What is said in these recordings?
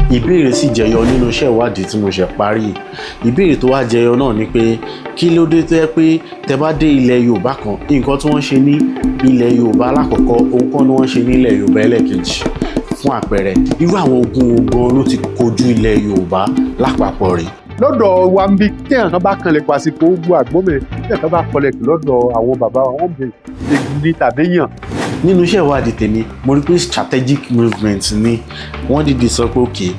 ìbéèrè sì jẹyọ nínú iṣẹ́ ìwádìí tí mo ṣe parí. Ìbéèrè tó wá jẹyọ náà ni pé kí ló dé tó yẹ pé tẹ bá dé ilẹ̀ Yorùbá kan nǹkan tí wọ́n ṣe ní ilẹ̀ Yorùbá alákọ̀ọ́kọ́ ohun kan ni wọ́n ṣe ní ilẹ̀ Yorùbá ẹlẹ́ẹ̀kejì. Fún àpẹẹrẹ irú àwọn ogun gan ló ti kojú ilẹ̀ Yorùbá lápapọ̀ rí. Lọ́dọ̀ wa ń bí tí ẹ̀kan bá kanlẹ̀ pàṣípò ogun àgbọ̀mẹ̀ tí ẹ̀kan bá kọlẹ̀ lọ́dọ̀ àwọn bàbá wa wọ́n bẹ̀ ègìní tàbí yàn. Nínú iṣẹ́ ìwádìí tèmi mo rí pé strategic movement ni wọ́n dìde sọ pé òkè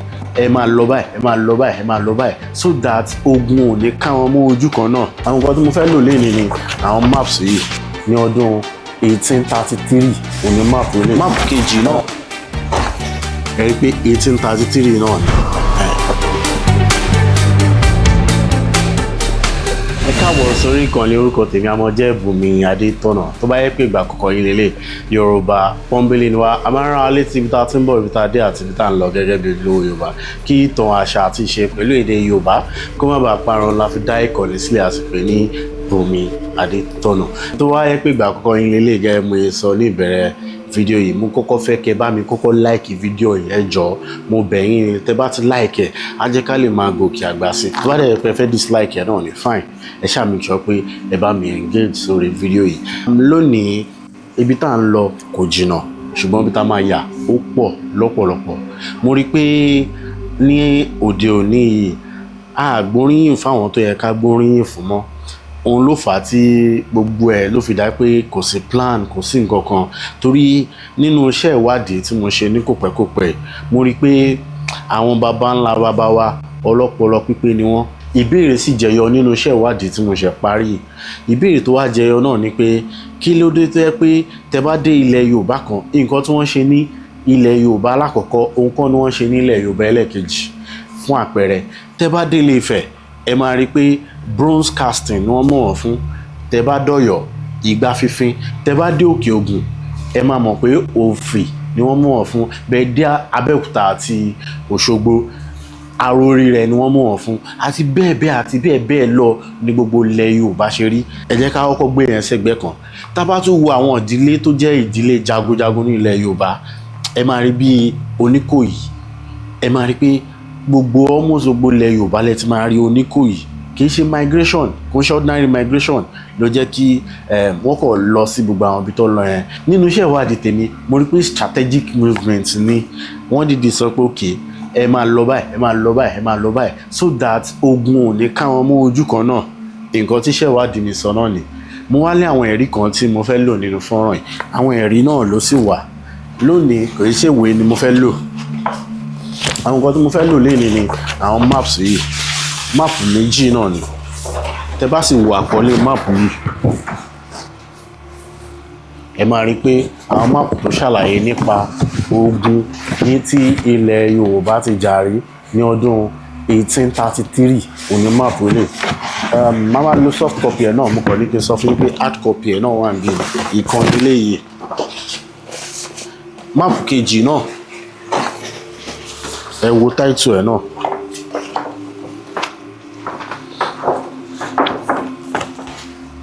ẹ máa lọ báyìí ẹ máa lọ báyìí ẹ máa lọ báyìí so that ogun ò ní ká wọn mọ́ ojú kan náà. Àwọn nǹkan tí mo fẹ́ lò lénìí ni àwọn maps yìí ní ọdún 1833 òní map olè map kejì náà ẹ rí pé 1833 náà ni. Ẹ káàbọ̀ sórí ìkànnì orúkọ tèmi àmọ́ jẹ́ Bunmi Adetona tó bá yẹ pé ìgbà àkọ́kọ́ yín lélẹ̀ Yorùbá pọ́nbélé ni wá a máa ń rán wa létí ibi tá a ti ń bọ̀ ibi tá a dé àti ibi tá a ń lọ gẹ́gẹ́ bí olówó Yorùbá kí ìtàn àṣà àti ìṣe pẹ̀lú èdè Yorùbá kó má bàa parun la fi dá ìkànnì sílẹ̀ àsìpè ní Bunmi Adetona tó wá yẹ pé ìgbà àkọ́kọ́ yín lélẹ̀ gẹ́gẹ́ mo sọ ní ìbẹ̀rẹ̀ fídíò yìí mo kọ́kọ́ fẹ́ kẹ́ bá mi kọ́kọ́ láìkì fídíò yìí ẹ jọ̀ọ́ mo bẹ̀ yín tẹ́ bá ti láìkì ẹ̀ á jẹ́ ká lè máa gòkè àgbà sí tó bá dẹ̀ pé fẹ́ dislike ẹ̀ náà ni fine ẹ ṣáà make sure pé ẹ bá mi engage sórí fídíò yìí. Lónìí ibi tá à ń lọ kò jìnnà ṣùgbọ́n ibi tá a máa yà ó pọ̀ lọ́pọ̀lọpọ̀ mo rí pé ní òde òní yìí a gbóríyìn fáwọn tó yẹ ká gbóríyìn fún mọ́ òun ló fà á tí gbogbo ẹ̀ ló fi dá pé kò sí plan kò sí nǹkan kan torí nínú iṣẹ́ ìwádìí tí mo ṣe ní kòpẹ́kòpẹ́ mo rí pé àwọn baba ńlá baba wa ọlọ́pọlọ pípé ni wọ́n. Ìbéèrè sì jẹyọ nínú iṣẹ́ ìwádìí tí mo ṣe parí. Ìbéèrè tó wá jẹyọ náà ni pé kí ló dé tó yẹ pé tẹ bá dé ilẹ̀ Yorùbá kan nǹkan tí wọ́n ṣe ní ilẹ̀ Yorùbá alákọ̀ọ́kọ́ ohun kan ni wọ́n ṣe ní ilẹ̀ Yorùbá ẹlẹ́ẹ̀kejì. Fún àpẹẹrẹ tẹ bá dé Ilé-Ifẹ̀ ẹ máa rí pé bronze casting ni wọ́n mọ̀ wọ́n fún. Tẹ bá dọ̀yọ̀ igbá fífín tẹ bá dé Òkè Ògùn ẹ máa mọ̀ pé òfì ni wọ́n mọ̀ wọ́n fún. Bẹ́ẹ̀ dé Abẹ́òkúta àti Òṣogbo àròrí rẹ̀ ni wọ́n mọ̀ wọ́n fún àti bẹ́ẹ̀ bẹ́ẹ̀ àti bẹ́ẹ̀ bẹ́ẹ̀ lọ ní gbogbo ilẹ̀ Yorùbá ṣe rí. Ẹ jẹ́ ká kọ́kọ́ gbé yẹn sẹ́gbẹ́ kan tá bá tún wo àwọn ìdílé tó jẹ́ ìdílé jagunjagun ní ilẹ̀ Yorùbá ẹ máa rí bí Oníkòyí ẹ máa rí pé gbogbo almost gbogbo ilẹ̀ Yorùbá lẹ ti máa rí Oníkòyí kì í ṣe migration kò ń ṣe ordinary migration ló jẹ́ kí wọ́n kọ̀ lọ sí gbogbo àwọn ibi tó lọ yẹn. Nínú iṣẹ́ ìwádìí tèmi mo rí pé strategic movement ni wọ́n dìde sọ pé okay ẹ máa lọ báyìí ẹ máa lọ báyìí ẹ máa lọ báyìí so that ogun ò ní ká wọn mọ́ ojú kan náà. Nǹkan tí iṣẹ́ ìwádìí mi sọ náà ni mo wá lé àwọn ẹ̀rí kan tí mo fẹ́ lò nínú fọ́nrán yìí àwọn ẹ̀rí náà ló sì wà lónìí kò í ṣe ìwé ni mo fẹ́ lò àwọn nǹkan tí mo fẹ́ lò lénìí ni àwọn maps yìí máàpù méjì náà ni tẹ bá sì wo àkọlé máàpù yìí ẹ máa rí pé àwọn máàpù tó ṣàlàyé nípa ogun ní tí ilẹ̀ Yorùbá ti jà rí ní ọdún 1833 òní máàpù ilé máa máa lo soft copy ẹ̀ náà mo kàn ní kí n sọ fún yín pé hard copy ẹ̀ náà wà ní ìkànnì ilé yìí. Máàpù kejì náà ẹ wo táìtù ẹ̀ náà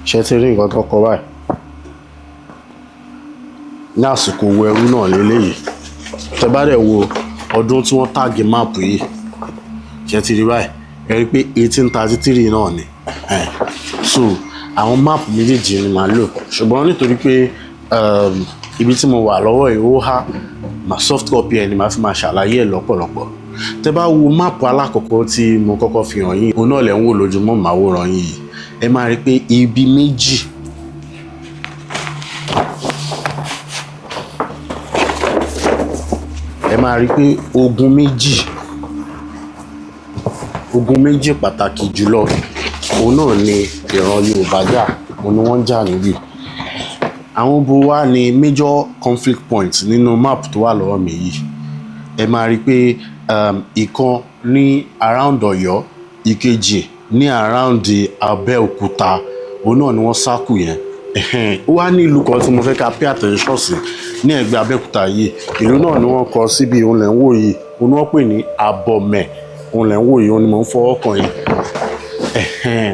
ṣe ti rí nǹkan tó kọ báyìí ní àsìkò owó ẹrú náà lélẹ́yìí tẹ bá dẹ̀ wo ọdún tí wọ́n tàgì máàpù yìí ṣe ti rí báyìí ẹ rí pé 1833 náà ni so àwọn máàpù méjèèjì ni màá lò ṣùgbọ́n nítorí pé ibi tí mo wà lọ́wọ́ yìí ó há soft copy ẹ̀ ni màá fi máa ṣàlàyé ẹ̀ lọ́pọ̀lọpọ̀. Tẹ bá wo máàpù alákọ̀ọ́kọ́ tí mo kọ́kọ́ fi hàn yín òun náà lẹ̀ ń wò lójúmọ́ màwòrán yìí ẹ máa rí pé ibi méjì ẹ máa rí pé ogun méjì pàtàkì jùlọ òun náà ni ìran Yorùbá jà òun ni wọ́n jà níbí. Àwọn bo wá ní major conflict points nínú map tó wà lọ́wọ́ mi yìí ẹ máa rí pé ìkan ní around Ọ̀yọ́ ìkejì ní around Abẹ́òkúta òun náà ni wọ́n sákù yẹn. Ó wá ní ìlú kan tí mo fẹ́ ká pay attention sí ní ẹ̀gbẹ́ Abẹ́òkúta yìí ìlú náà ni wọ́n kọ síbi òun lẹ̀ ń wò yìí òun wọ́n pè ní Abọ̀mẹ̀ òun lẹ̀ ń wò yìí òun ni mò ń fọwọ́ kàn yìí.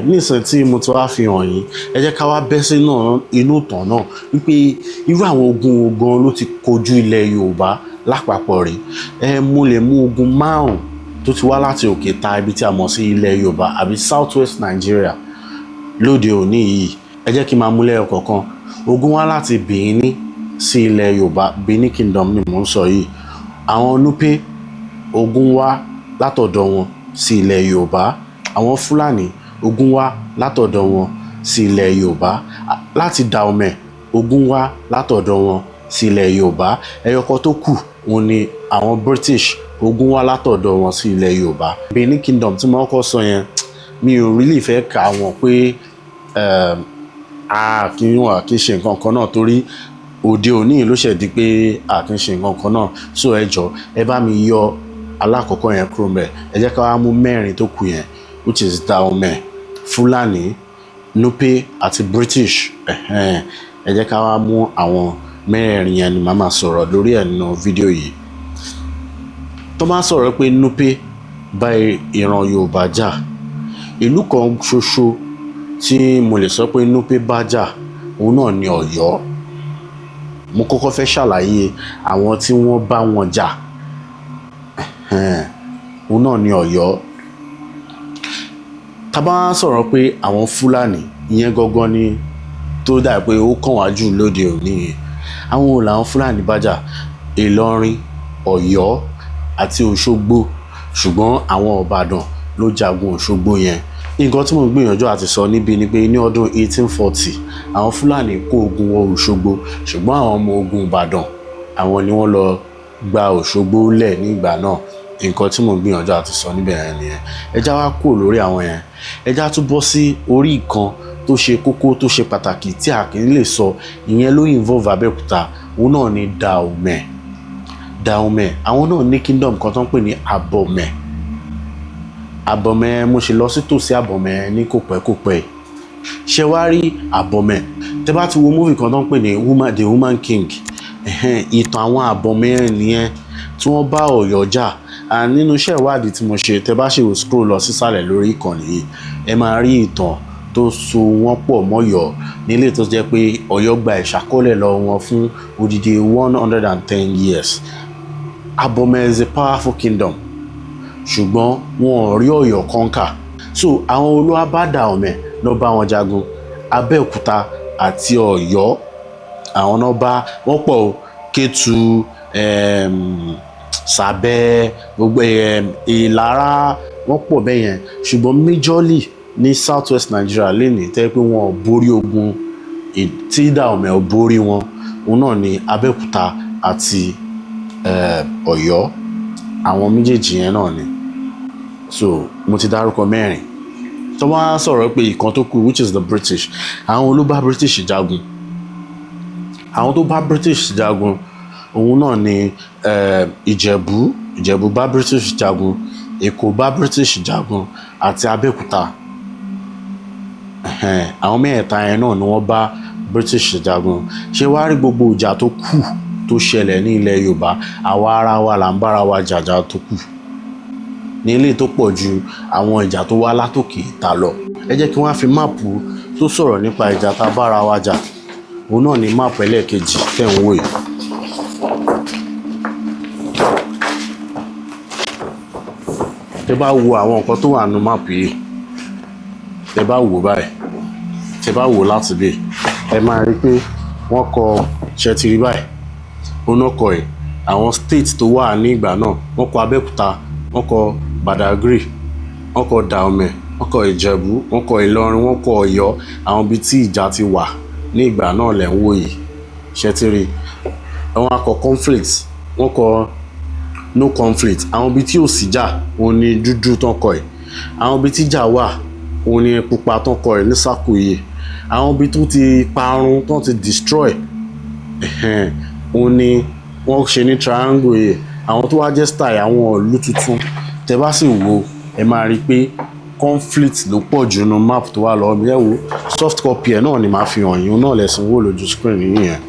Nísìnyí tí mo ti wá fi hàn yín ẹ jẹ́ ká wá bẹ́ sínú inú ìtàn náà wípé irú àwọn ogun gan ló ti kojú ilẹ̀ Yorùbá lápapọ̀ rí mo lè mú ogun 5 tó ti wá láti òkè ta ibi tí a mọ̀ sí ilẹ̀ Yorùbá àbí South West Nigeria lóde òní yìí. Ẹ jẹ́ kí n máa mú lẹ́yọ kọ̀ọ̀kan. Ogun wá láti Benin sí ilẹ̀ Yorùbá, Benin Kingdom ni mò ń sọ yìí. Àwọn Nupe, ogun wá látọ̀dọ̀ wọn sí ilẹ̀ Yorùbá. Àwọn Fulani, ogun wá látọ̀dọ̀ wọn sí ilẹ̀ Yorùbá. Láti Dahomey, ogun wá látọ̀dọ̀ wọn sí ilẹ̀ Yorùbá. Ẹyọkọ tó kù òun ni àwọn British, ogun wá látọ̀dọ̀ wọn sí ilẹ̀ Yorùbá. Benin Kingdom tí mo kọ́ sọ yẹn, mi ò really fẹ́ kà wọ́n pé kí wọ́n kì í ṣe nǹkan kan náà, torí òde òní ló ṣẹ̀ di pé kì í ṣe nǹkan kan náà. So ẹ jọ̀ọ́ ẹ bá mi yọ alákọ̀ọ́kọ́ yẹn kúrò ńbẹ̀. Ẹ jẹ́ ká wá mú 4 tó kù yẹn, which is Dahomey, Fulani, Nupe àti British. Ẹ jẹ́ ká wá mú àwọn 4 yẹn ni màá máa sọ̀rọ̀ lórí ẹ̀ nínú fídíò yìí. Tó máa sọ̀rọ̀ pé Nupe bá ìran Yorùbá jà, ìlú kan ṣoṣo tí mo lè sọ pé Nupe bá jà òun náà ni Ọ̀yọ́. Mo kọ́kọ́ fẹ́ ṣàlàyé àwọn tí wọ́n bá wọn jà, òun náà ni Ọ̀yọ́. Tá bá sọ̀rọ̀ pé àwọn Fulani, ìyẹn gangan ni tó dà pé ó kàn wá jù lóde òní. Àwọn wo làwọn Fulani bá jà? Ìlọrin, Ọ̀yọ́ àti Òṣogbo, ṣùgbọ́n àwọn Ìbàdàn ló jagun Òṣogbo yẹn. Nǹkan tí mo gbìyànjú àti sọ níbi ni pé ní ọdún 1840 àwọn Fulani kó ogun wọ Òṣogbo, ṣùgbọ́n àwọn ọmọ ogun Ìbàdàn àwọn ni wọ́n lọ gba Òṣogbo lẹ̀ nígbà náà. Nǹkan tí mo gbìyànjú àti sọ níbẹ̀ yẹn nìyẹn. Ẹ já wá kúrò lórí àwọn yẹn, ẹ já tún bọ́ sí orí ìkan tó ṣe kókó tó ṣe pàtàkì tí a kì í lè sọ, ìyẹn ló involve Abẹ́òkúta, òun náà ni Dahomey. Dahomey àwọn náà ní kingdom kan tó ń pè ní Abomey. Abomey, mo ṣe lọ sí tòsí Abomey ní kòpẹ́kòpẹ́. Ṣé wá rí Abomey? Tẹ́ bá ti wo movie kan tó ń pè ní The Woman King, ìtàn àwọn Abomey nìyẹn tí wọ́n bá Ọ̀yọ́ jà. Nínú iṣẹ́ ìwádìí tí mo ṣe, tẹ́ bá ṣe scroll lọ sísàlẹ̀ lórí ìkànnì yìí, ẹ máa rí ìtàn tó so wọ́n pọ̀ mọ́yọ́ nílé tó jẹ́ pé Ọ̀yọ́ gba ìṣàkọọ́lẹ̀ lọ wọn fún odidi 110 years. Abomey is a powerful kingdom, ṣùgbọ́n wọn ò rí Ọ̀yọ́ conquer. So àwọn olúwa bá Dahomey lọ bá wọn jagun. Abẹ́òkúta àti Ọ̀yọ́ àwọn náà bá wọ́n pọ̀ o. Kétu, Sàbẹ́, gbogbo Ìlara, wọ́n pọ̀ bẹ́ẹ̀ yẹn. Ṣùgbọ́n majorly ní South West Nigeria lénìí tẹ́ pé wọn ò borí ogun tí Dahomey ò borí wọn, òun náà ni Abẹ́òkúta àti Ọ̀yọ́. Àwọn méjèèjì yẹn náà ni. So mo ti dárúkọ 4. Tó wá sọ̀rọ̀ pé ìkan tó kù, which is the British, àwọn ló bá British jagun. Àwọn tó bá British jagun òun náà ni Ìjẹ̀bú bá British jagun, Èkó bá British jagun àti Abẹ́òkúta. Àwọn mẹ́ẹ̀ta yẹn náà ni wọ́n bá British jagun. Ṣé wá rí gbogbo ìjà tó kù tó ṣẹlẹ̀ ní ilẹ̀ Yorùbá, àwa ara wa là ń bára wa jàjà tó kù. Ní ilé tó pọ̀ ju àwọn ìjà tó wá látòkè ìta lọ. Ẹ jẹ́ kí wọ́n fi máàpù tó sọ̀rọ̀ nípa ìjà tá bára wa jà. Òun náà ni máàpù ẹlẹ́ẹ̀kejì tẹ̀ ń wò yìí. Tẹ́ bá wo àwọn nǹkan tó wà nínú máàpù yìí, tẹ́ bá wò báyìí, tẹ́ bá wò láti bí, ẹ máa rí pé wọ́n kọ ṣẹtiri báyìí. Ó náà kọ ẹ̀ àwọn state tó wà ní ìgbà náà. Wọ́n kọ Abẹ́òkúta, wọ́n kọ Badagry, wọ́n kọ Dahomey, wọ́n kọ Ìjẹ̀bú, wọ́n kọ Ìlọrin, wọ́n kọ Ọ̀yọ́. Àwọn ibi tí ìjà ti wà ní ìgbà náà lẹ̀ ń wò yìí. Ṣẹtiri wọ́n kọ conflict, wọ́n kọ no conflict. Àwọn ibi tí ò sí jà òun ni dúdú tán kọ ẹ̀. Àwọn ibi tí ìjà wà òun ni pupa tán kọ ẹ̀ ní sákò yìí. Àwọn ibi tó ti parun tán ti destroy, òun ni wọ́n ṣe ní triangle yìí. Àwọn tó wá jẹ́ style àwọn ìlú tuntun, tẹ́ bá sì wo ẹ máa rí pé conflict ló pọ̀ jù nínú map tó wà lọ́wọ́ mi. Ẹ wo soft copy ẹ̀ náà ni màá fi hàn yín, náà lẹ̀sìn wò lójú screen yìí yẹn.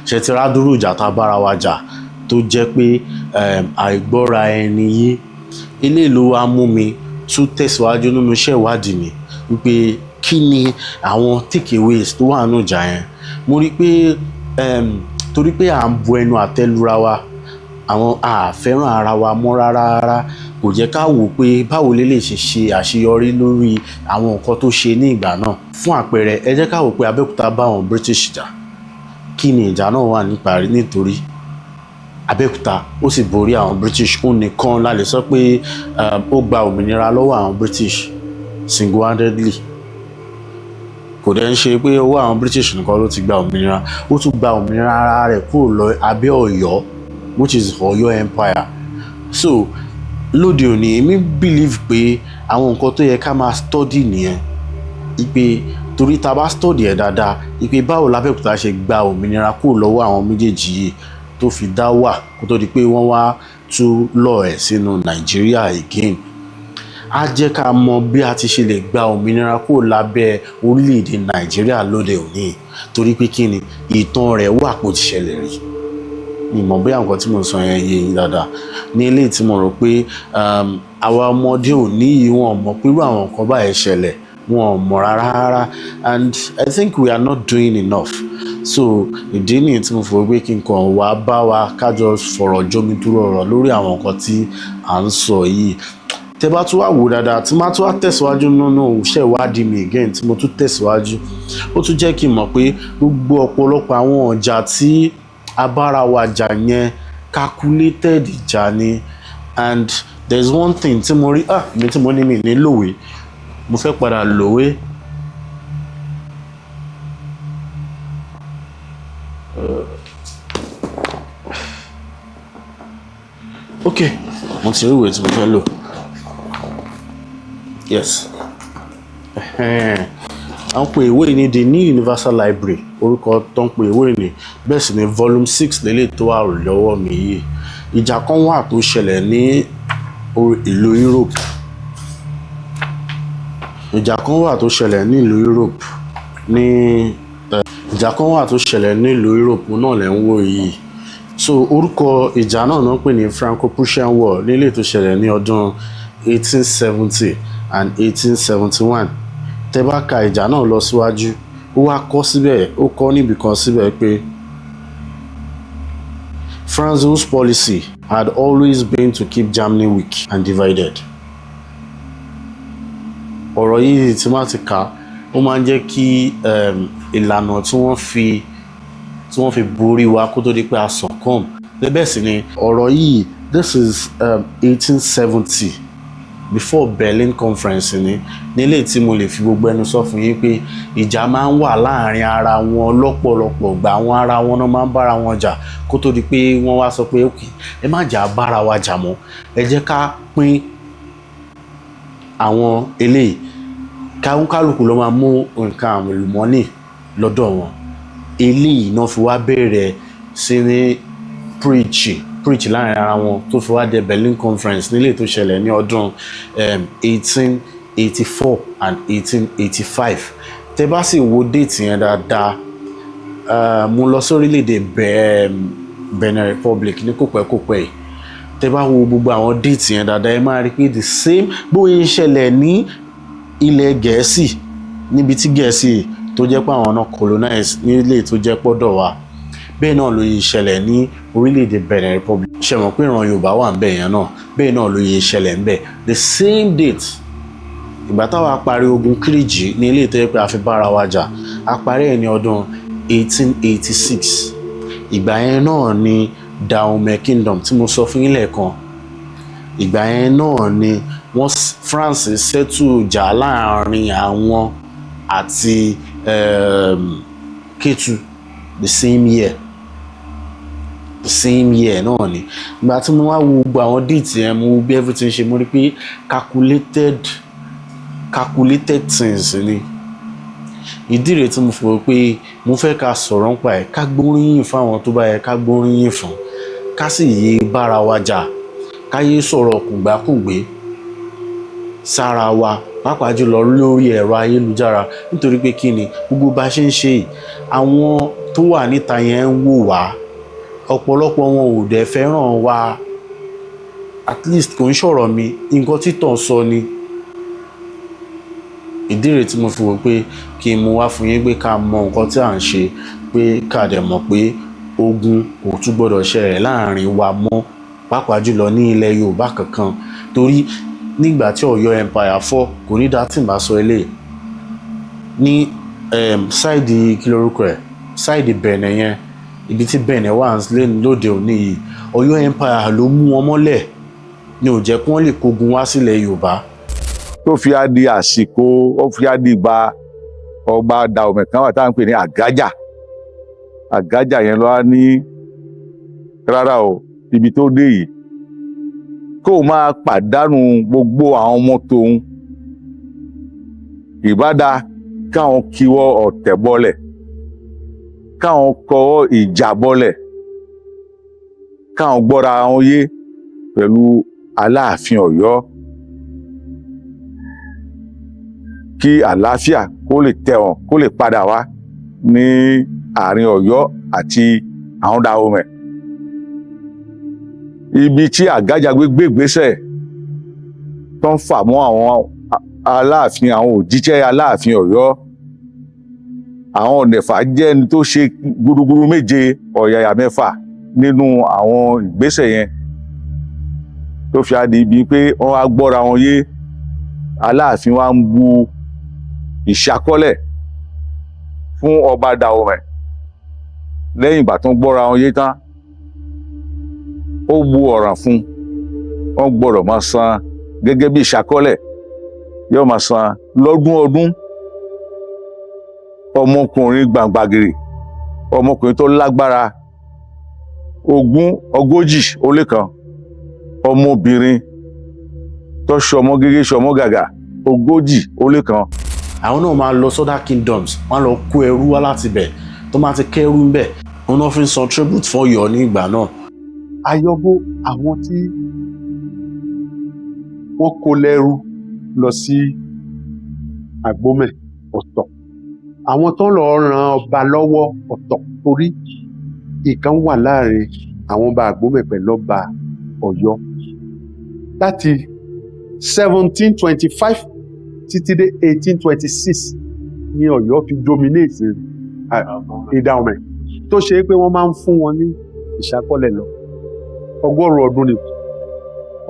Ṣe ti rádúró ìjà tá bára wa jà tó jẹ́ pé àìgbọ́ra ẹni yé. Eléyìí ló wá mú mi tún tẹ̀síwájú nínú iṣẹ́ ìwádìí mi wípé kí ni àwọn takeaways tó wà nínú ìjà yẹn. mo rí pé torí pé à ń bu ẹnu àtẹ́lura wa àwọn àfẹ́ràn ara wa mọ́ rárá kò jẹ́ ká wò pé báwo lè ṣe àṣeyọrí lórí àwọn nǹkan tó ṣe ní ìgbà náà. Fún àpẹẹrẹ ẹ jẹ́ ká wò pé Abẹ́òkúta bá àwọn British jà, kí ni ìjà náà wà nítorí Abẹ́òkúta ó sì borí àwọn British. Ó nìkan la lè sọ pé ó gba òmìnira lọ́wọ́ àwọn British single-handedly. Kò dẹ̀ ń ṣe pé owó àwọn British nìkan ló ti gba òmìnira, ó tún gba òmìnira ara rẹ̀ kúrò lọ abẹ́ Ọ̀yọ́, which is Ọ̀yọ́ Empire. So lóde òní èmi believe pé àwọn nǹkan tó yẹ ká máa study nìyẹn, ipe torí tá bá study ẹ̀ dáadáa ipe báwo l'Abẹ́òkúta ṣe gba òmìnira kúrò lọ́wọ́ àwọn méjèèjì yìí tó fi dá wà kó tó di pé wọ́n wá tú lọ ẹ̀ sínú Nàìjíríà again. Á jẹ́ ká mọ bí a ti ṣe lè gba òmìnira kúrò lábẹ́ orílẹ̀-èdè Nàìjíríà lóde òní, torí pé kí ni ìtàn rẹ̀ wà kó ti ṣẹlẹ̀ rí. Ìmọ̀ bóyá nǹkan tí mo sọ yẹn yé yín dáadáa. Ní eléyìí tí mo rò pé àwa ọmọdé òní yìí wọn mọ̀ pé irú àwọn nǹkan báyìí ṣẹlẹ̀, wọn mọ̀ rárá, and I think we are not doing enough. So ìdí nìyí tí mo fò pé kí n kàn wá bá wa kájọ fọ̀rọ̀ jomitoro ọ̀rọ̀ lórí àwọn nǹkan tí à ń sọ yìí. Tẹ́ bá tún wá wò dáadáa, tí má tún wá tẹ̀síwájú nínú iṣẹ́ ìwádìí mi again, tí mo tún tẹ̀síwájú, ó tún jẹ́ kí n mọ̀ pé gbogbo ọ̀pọ̀lọpọ̀ àwọn ọjà tí abára wa jà yẹn calculated ìjà ni. And there is one thing tí mo rí mi tí mo ní mi ní lòwe, mo fẹ́ padà lòwe. Ok, mo ti rí ìwé tí mo fẹ́ lò. Yes. À ń pè ìwé ní The New Universal Library, orúkọ tó ń pè ìwé ní, bẹ́ẹ̀ sì ni volume 6 lélẹ̀ tó wà lọ́wọ́ mi yìí. Ìjà kan wà tó ṣẹlẹ̀ ní ìlú Europe. Ìjà kan wà tó ṣẹlẹ̀ ní ìlú Europe náà lẹ́ ń wò yìí. So orúkọ ìjà náà náà pè ní Franco-Prussian War, nílé tó ṣẹlẹ̀ ní ọdún 1870 and 1871. Tẹ́ bá ka ìjà náà lọ síwájú, ó wá kọ síbẹ̀, ó kọ níbi kan síbẹ̀ pé France's policy had always been to keep Germany weak and divided. Ọ̀rọ̀ yìí tí máa ti kà, ó máa ń jẹ́ kí ìlànà tí wọ́n fi borí wa kó tó di pé a succumb. Bẹ́ẹ̀ sì ni ọ̀rọ̀ yìí, this is 1870, before Berlin Conference ni, nílé tí mo lè fi gbogbo ẹnu sọ fún yín pé ìjà máa ń wà láàrin ara wọn lọ́pọ̀lọpọ̀ ìgbà. Àwọn ara wọn náà máa ń bára wọn jà kó tó di pé wọ́n wá sọ pé okay, ẹ má jà bára wa jà mọ́, ẹ jẹ́ ká pín àwọn eléyìí, kálukú ló máa mú nǹkan àlùmọ́nì lọ́dọ̀ wọn. Eléyìí náà fi wá bẹ̀rẹ̀ sí ní preach láàrin ara wọn tó fi wá dé Berlin Conference nílé tó ṣẹlẹ̀ ní ọdún 1884 and 1885. Tẹ́ bá sì wo déètì yẹn dáadáa, mo lọ sí orílẹ̀-èdè Benin Republic ní kòpẹ́kòpẹ́ yìí. Tẹ́ bá wo gbogbo àwọn déètì yẹn dáadáa, ẹ máa rí pé the same bóyá ń ṣẹlẹ̀ ní ilẹ̀ Gẹ̀ẹ́sì, níbi tí Gẹ̀ẹ́sì tó jẹ́ pé àwọn náà colonize nílé tó jẹ́ pọ́dọ̀ wa, bẹ́ẹ̀ náà ló yẹ ṣẹlẹ̀ ní orílẹ̀-èdè Benin Republic. Ṣé mọ̀ pé ìran Yorùbá wà ń bẹ̀ yẹn náà, bẹ́ẹ̀ náà ló yẹ ṣẹlẹ̀ ń bẹ̀ the same date. Ìgbà táwa parí ogun Kírìjì ní ilé tó yẹ pé a fi bára wa jà, a parí ẹ̀ ní ọdún 1886. Ìgbà yẹn náà ni Dahomey Kingdom tí mo sọ fún yín lẹ́ẹ̀kan. Ìgbà yẹn náà ni France settle jà láàrin àwọn àti Kétu the same year náà ni. Ìgbà tí mo wá wo gbogbo àwọn déètì yẹn, mo wo bí everything ṣe, mo rí pé calculated things ni. Ìdí rèé tí mo fò pé mo fẹ́ ká sọ̀rọ̀ nípa ẹ̀, ká gbóríyìn fún àwọn tó bá yẹ ká gbóríyìn fún, ká sì yé bára wa jà, ká yé sọ̀rọ̀ kùgbákùgbé sára wa, pàápàá jùlọ lórí ẹ̀rọ ayélujára. Nítorí pé kí ni gbogbo bá ṣe ń ṣe yìí, àwọn tó wà níta yẹn ń wò wá, ọ̀pọ̀lọpọ̀ wọn ò dẹ̀ fẹ́ràn wa. At least kò ń ṣọ̀rọ̀ mi, nǹkan títàn sọ ni. ìdí rèé tí mo fi wò pé kí n mú wá fún yín pé ká mọ nǹkan tí à ń ṣe, pé ká dẹ̀ mọ̀ pé ogun kò tún gbọ́dọ̀ ṣẹlẹ̀ láàrin wa mọ́, pàápàá jùlọ ní ilẹ̀ Yorùbá kankan. Torí nígbà tí Ọ̀yọ́ empire fọ́, kò ní dá tí n bá sọ eléyìí, ní sáìdì kí lorúkọ ẹ̀, sáìdì Benin yẹn, ibi tí Benin wà lóde òní yìí, Ọ̀yọ́ empire ló mú wọn mọ́lẹ̀ ni ò jẹ́ kí wọ́n lè kógun wá sílẹ̀ Yorùbá. tó fi á di àsìkò, ó fi á di ìgbà ọba Dahomey kan wà tá à ń pè ní àgájà yẹn ló wá ní rárá o, ibi tó dé yìí kó máa pàdánù gbogbo àwọn ọmọ tòun, ìbádá káwọn kíwọ́ ọ̀tẹ̀ bọ́lẹ̀, káwọn kọwọ́ ìjà bọ́lẹ̀, káwọn gbọ́ra wọn yé pẹ̀lú Aláàfin Ọ̀yọ́, kí àlàáfíà kó lè tẹ̀wọ̀n, kó lè padà wá ní àárín Ọ̀yọ́ àti àwọn Dahomey. Ibi tí Àgájàgbé gbé ìgbésẹ̀ tó ń fà mọ́ àwọn Aláàfin, àwọn òjíṣẹ́ Aláàfin Ọ̀yọ́, àwọn ọ̀nẹ̀fà jẹ́ ẹni tó ṣe gúdúgúdú méje ọ̀yàyà mẹ́fà nínú àwọn ìgbésẹ̀ yẹn, tó fi á di ibi pé wọ́n wá gbọ́ra wọn yé. Aláàfin wa ń bu ìṣàkọ́lẹ̀ fún ọba Dahomey. Lẹ́yìn ìgbà tó ń gbọ́ra wọn yé tán, ó bu ọ̀ràn fún, wọ́n gbọ́dọ̀ máa san gẹ́gẹ́ bí ìṣàkọ́lẹ̀, yóò máa san lọ́dún ọdún. Ọmọkùnrin gbàǹgbàgìrì, ọmọkùnrin tó lágbára 40 ó lé kan, ọmọbìnrin tó ṣọmọ gẹ́gẹ́ ṣọmọ gàgà 40 ó lé kan. Àwọn náà máa lọ sọ́dá kingdoms, wọ́n lọ kó ẹrú wá láti bẹ̀, tó máa ti kẹ́rú ń bẹ̀, wọn náà fi ń san tribute fún Ọ̀yọ́ ní ìgbà náà. Ayọ́bó àwọn tí wọ́n kó lẹ́rú lọ sí Àgbómẹ̀ ọ̀tọ̀, àwọn tó lọ ran ọba lọ́wọ́ ọ̀tọ̀, torí ìkan wà láàrin àwọn ọba Àgbómẹ̀ pẹ̀lú ọba Ọ̀yọ́ láti 1725 títí dé 1826 ní Ọ̀yọ́ fi dominate Dahomey, tó ṣe pé wọ́n máa ń fún wọn ní ìṣàkọ́lẹ̀ lọ 100 ọdún ni.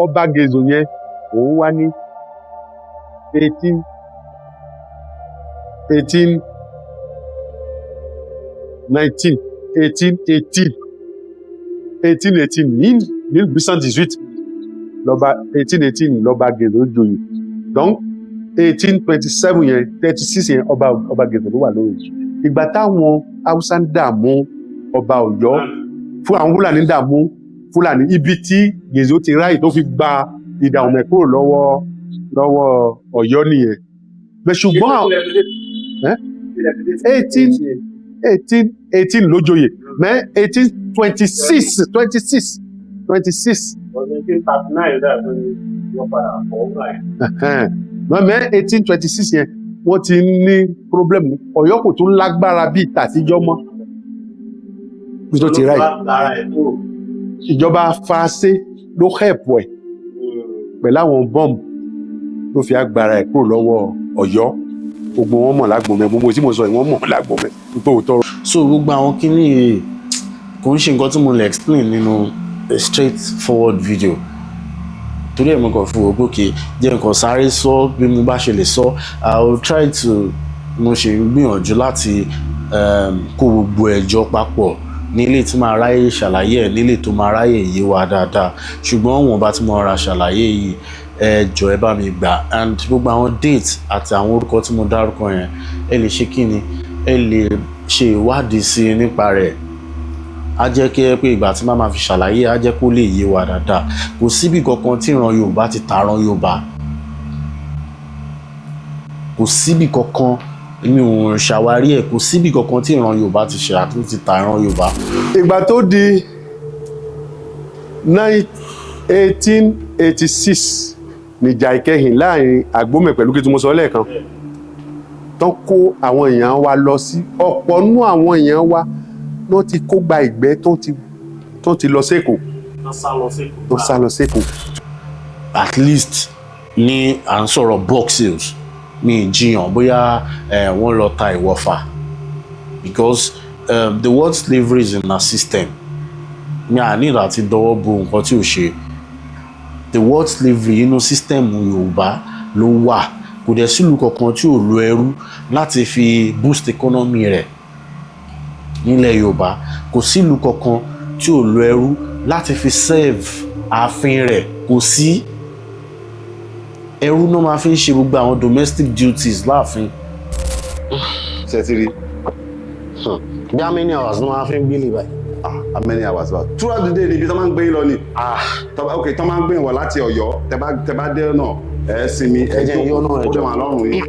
Ọba Gezo yẹn òun wá ní 1818 ní Bissan 18 lọ́ba 1818 lọ́ba Gezo joyè. Donc 1827 yẹn 36 yẹn ọba Gezo ló wà lórí. Ìgbà táwọn Haúsá ń dààmú ọba Ọ̀yọ́, fún àwọn Fúlàní ń dààmú Fúlàní, ibi tí Gezo ti ráyè tó fi gba Dahomey kúrò lọ́wọ́ Ọ̀yọ́ nìyẹn. Bẹ́ẹ̀ ṣùgbọ́n 1818 ló joyè, mais 1826 mais 1826 yẹn wọ́n ti ní problem. Ọ̀yọ́ kò tún lágbára bíi tàtijọ́ mọ́. Bí tó ti ráyè, ìjọba Faransé ló help ẹ̀ pẹ̀lú àwọn bọ́ọ̀mù ló fi agbára ẹ̀ kúrò lọ́wọ́ Ọ̀yọ́. Gbogbo wọn mọ̀ lágbọ̀mẹ́, gbogbo tí mo sọ yìí wọ́n mọ̀ lágbọ̀mẹ́ nípa òótọ́. So gbogbo àwọn kíní kò ń ṣe nǹkan tí mo lè explain nínú a straight forward video, torí ẹ̀ mo kàn fún ògbó kí jẹ́ nǹkan sáré sọ bí mo bá ṣe lè sọ. I will try to, mo ṣe gbìyànjú láti kó gbogbo ẹjọ́ papọ̀ nílé tí máa ráyè ṣàlàyé ẹ̀, nílé tó máa ráyè yé wa dáadáa. Ṣùgbọ́n wọn bá tí mo ra ṣàlàyé yìí, ẹ jọ̀ọ́ ẹ bá mi gbà, and gbogbo àwọn date àti àwọn orúkọ tí mo dárúkọ yẹn, ẹ lè ṣe kíni, ẹ lè ṣe ìwádìí sí nípa rẹ̀. Á jẹ́ kí ẹ pé ìgbà tí máa fi ṣàlàyé, á jẹ́ kó lè yé wa dáadáa. Kò síbi kankan tí ìran Yorùbá ti tààràn Yorùbá, kò síbi kankan, mi ò ṣàwárí ẹ̀, kò síbi kankan tí ìran Yorùbá ti ṣe àti ti tààràn Yorùbá. Ìgbà tó di 1886 níjà ìkẹyìn láàrin Àgbómẹ̀ pẹ̀lú kí tí mo sọ lẹ́ẹ̀kan, tán kó àwọn èèyàn wa lọ sí, ọ̀pọ̀ nú àwọn èèyàn wa ló ti kó gba ìgbẹ́ tó ti lọ sékòó. Tó sá lọ sékòó. At least ní à ń sọ̀rọ̀ Box Hills mi jiyàn bóyá wọ́n lọ ta ìwọ̀fà because the word slavery is in our system mi à ní láti dọwọ́ bo nǹkan tí ò ṣe the word slavery inú system Yorùbá ló wà kò dẹ̀ sílùú kankan tí ò lo ẹrú láti fi boost economy rẹ̀ nílẹ̀ Yorùbá kò sílùú kankan tí ò lo ẹrú láti fi serve ààfin rẹ̀ kò sí ẹrú náà máa fi ń ṣe gbogbo àwọn domestic duties láàfin. ṣe ti rí. bí how many hours ló máa fi ń gbélé báyìí. How many hours wa throughout the day ni ibi tó máa ń gbé yín lọ ni. Ok tó máa ń gbé yín wá láti Ọ̀yọ́ tẹ bá dé náà ẹ sinmi ẹ jó ó dẹ̀ wà lọ́rùn yín.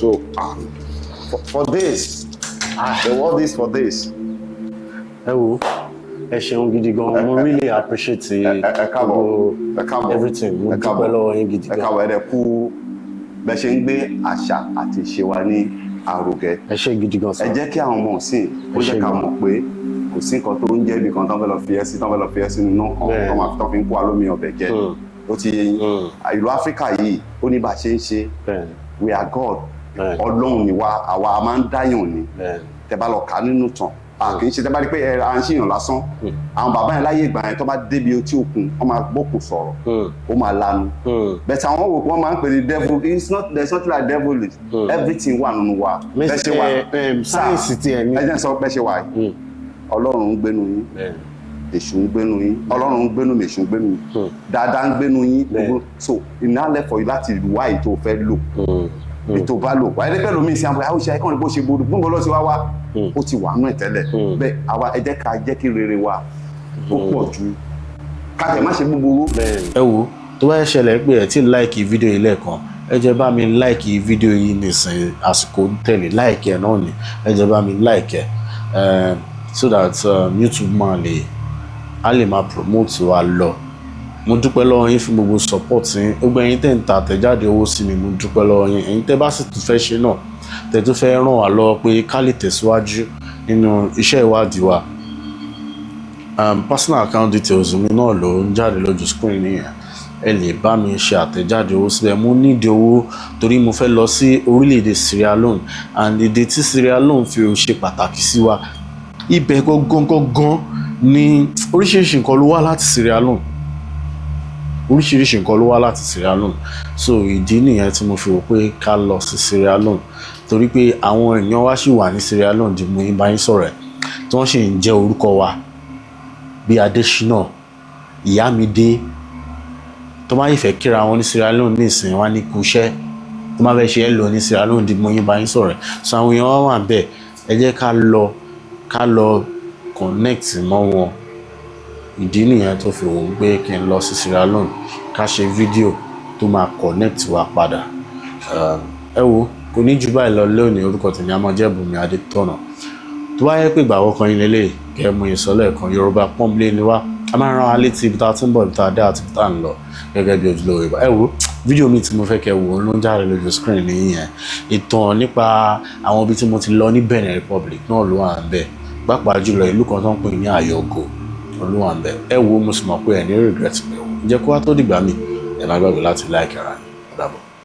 So for this the world is for this. ẹ wo ẹ ṣeun gidi gan mo really appreciate everything mo dúpẹ́ lọ́wọ́ yín gidi gan. ẹ káàbọ̀ ẹ̀rẹ̀ kú bẹ́ẹ̀ ṣe ń gbé àṣà àti ìṣe wa ní àrògẹ. ẹ ṣe gidi gan sir. ẹ jẹ́ kí àwọn ọmọ ọ̀sìn ó jẹ́ ká mọ̀ pé kò sí nǹkan tó ń jẹ́ ibì kan tó ń fẹ́ lọ fi ẹ́ sí tó ń fẹ́ lọ fi ẹ́ sínú náà kan tó máa fi tán fi ń kó alómi ọbẹ̀ jẹ ó ti yé yín ìlú Áfíríkà yìí ó ní bá a ṣe ń ṣe we are God Ọlọ́run ni wa àwa a máa ń dáyàn ni tẹ bá lọ kà nínú tàn kì í ṣe tẹ bá rí pé à ń ṣèyàn lásán àwọn bàbá yẹn láyé ìgbà yẹn tó bá débi etí òkun wọ́n máa gbókùn sọ̀rọ̀ ó máa lanu bẹ́ẹ̀ tí àwọn wò wọ́n máa ń pè ní devil it's not there's nothing like devil everything wà nínú wa bẹ́ẹ̀ ṣe wà sáyẹ̀nsì tí ẹ̀ ní. ẹ jẹ́ sọ bẹ́ẹ̀ ṣe wà yìí Ọlọ́run ń gbénu yín èṣù ń gbénu yín Ọlọ́run ń gbénu mi èṣù ń gbénu yín dáadáa ń gbénu yín so ìnáàlẹ́ fọ yìí láti wá èyí tó fẹ́ lò ètò bá lò wáyé lẹ́gbẹ̀ẹ́ lómi ìsìn àbúrò àwòṣe ẹ̀kọ́ ni bó ṣe gbòdò gbòǹgbò lọ́sí wá ó ti wà náà tẹ́lẹ̀ bẹ́ẹ̀ àwa ẹ jẹ́ ká jẹ́ kí rere wa ó pọ̀ ju káàkiri má ṣe búburú. ẹ wo tó bá ṣẹlẹ̀ pé ẹ ti láìkì fídíò yìí lẹ́ẹ̀kan ẹ jẹ́ bá mi láìkì fídíò yìí nìsín àsìkò tẹ̀lé láìkì ẹ̀ náà ni ẹ jẹ́ bá mi láìkì ẹ̀ so that YouTube máa lè máa promote wa lọ. Mo dúpẹ́ lọ́wọ́ yín fún gbogbo support yín gbogbo ẹ̀yin tẹ́ ń ta àtẹ̀jáde owó sí mi mo dúpẹ́ lọ́wọ́ yín ẹ̀yin tẹ́ bá sì tún fẹ́ ṣe náà tẹ́ tún fẹ́ ràn wá lọ́wọ́ pé ká lè tẹ̀síwájú nínú iṣẹ́ ìwádìí wa personal account details mi náà ló ń jáde lójú screen nìyẹn ẹ lè bá mi ṣe àtẹ̀jáde owó síbẹ̀ mo nídìí owó torí mo fẹ́ lọ sí orílẹ̀-èdè Sierra Leone and èdè tí Sierra Leone fi ṣe pàtàkì sí wa ibẹ̀ gangan ni oríṣiríṣi nǹkan ló wá láti Sierra Leone oríṣiríṣi nǹkan ló wá láti Sierra Leone so ìdí nìyẹn tí mo fi rò pé ká lọ sí Sierra Leone torí pé àwọn èèyàn wa ṣì wà ní Sierra Leone di mo yín bá yín sọ̀rọ̀ ẹ̀ tí wọ́n ṣì ń jẹ́ orúkọ wa bí Adésínà Ìyámidé tó máa yìí fẹ́ kíra wọn ní Sierra Leone ní ìsìn wa ní kúṣẹ́ tó máa fẹ́ ṣe é lọ ní Sierra Leone di mo yín bá yín sọ̀rọ̀ ẹ̀ so àwọn èèyàn wa wà bẹ́ẹ̀ ẹ jẹ́ ká lọ connect mọ́ wọn ìdí nìyẹn tó fi wò ó pé kí n lọ sí Sierra Leone ká ṣe fídíò tó máa connect wa padà ẹ wo kò ní jù báyìí lọ lónìí orúkọ tèmi á máa jẹ́ Bunmi Adetona tó bá yẹ pé ìgbà àkọ́kọ́ yín lélẹ̀ kẹ́ mú ìsọ̀lẹ̀ kan Yorùbá pọ́nbélé ni wá a máa rán wa létí ibi tá a ti ń bọ̀ ibi tá a dé àti ibi tá a ń lọ gẹ́gẹ́ bí ojúlówó Yorùbá ẹ wo fídíò mi tí mo fẹ́ kẹ́ wò ló ń jáde lójú screen nìyẹn ìtàn nípa àwọn ibi tí mo ti lọ ní Benin Republic náà ló wà ń bẹ̀ pàápàá jùlọ ìlú kan tó ń pè ní Àyọ̀gò olúwa ń bẹ ẹ wo mo sì mọ̀ pé ẹ ní regret pé o jẹ́ kó wá tó dìgbà mi ẹ má gbàgbé láti like ara yín. Ó dàbọ̀.